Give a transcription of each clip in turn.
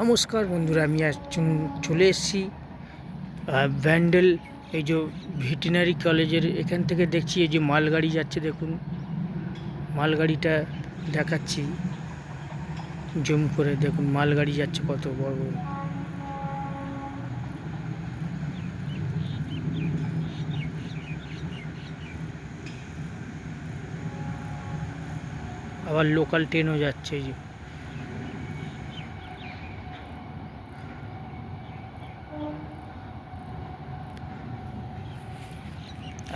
নমস্কার বন্ধুরা, আমি আজ চলে এসেছি ব্যান্ডেল। এই যে ভেটেরিনারি কলেজের এখান থেকে দেখছি এই যে মালগাড়ি যাচ্ছে, দেখুন মালগাড়িটা দেখাচ্ছি জুম করে। দেখুন মালগাড়ি যাচ্ছে কত বড় বড়। আবার লোকাল ট্রেনও যাচ্ছে। এই যে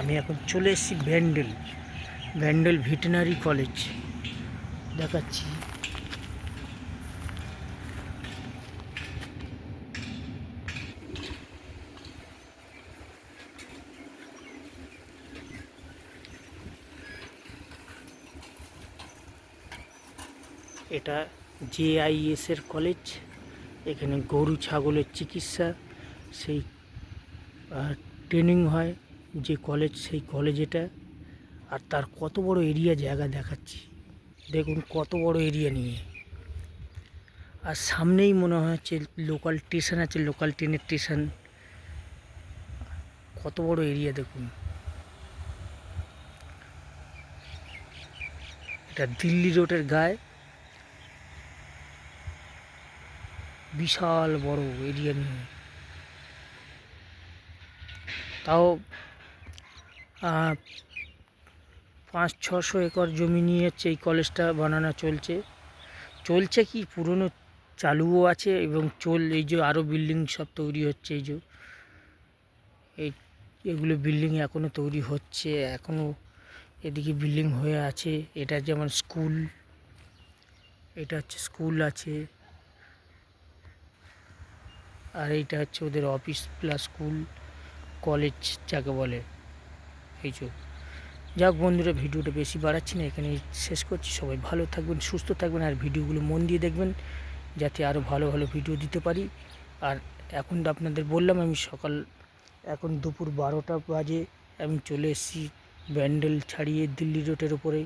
আমি এখন চলে এসেছি ব্যান্ডেল ভেটেরিনারি কলেজ দেখাচ্ছি। এটা JIS এর কলেজ। এখানে গরু ছাগলের চিকিৎসা সেই ট্রেনিং হয় যে কলেজ, সেই কলেজ এটা। আর তার কত বড় এরিয়া জায়গা দেখাচ্ছি, দেখুন কত বড় এরিয়া নিয়ে। আর সামনেই মনে হচ্ছে লোকাল স্টেশন আছে, লোকাল ট্রেনের স্টেশন। কত বড় এরিয়া দেখুন। এটা দিল্লি রোডের গায়ে, বিশাল বড় এরিয়া নিয়ে। তাও 500-600 একর জমি নিয়ে হচ্ছে এই কলেজটা বানানো চলছে কি পুরনো চালুও আছে এবং এই যে আরও বিল্ডিং সব তৈরি হচ্ছে। এই যে এগুলো বিল্ডিং এখনও তৈরি হচ্ছে, এখনও এদিকে বিল্ডিং হয়ে আছে। এটা যেমন স্কুল, এটা হচ্ছে স্কুল আছে, আর এইটা হচ্ছে ওদের অফিস প্লাস স্কুল, কলেজ যাকে বলে। এই যে যাক বন্ধুরা, ভিডিওটা বেশি বাড়াচ্ছি না, এখানে শেষ করছি। সবাই ভালো থাকবেন, সুস্থ থাকবেন, আর ভিডিওগুলো মন দিয়ে দেখবেন যাতে আরও ভালো ভালো ভিডিও দিতে পারি। আর এখন আপনাদের বললাম আমি এখন দুপুর 12টা বাজে, আমি চলে এসেছি ব্যান্ডেল ছাড়িয়ে দিল্লি রোডের ওপরে।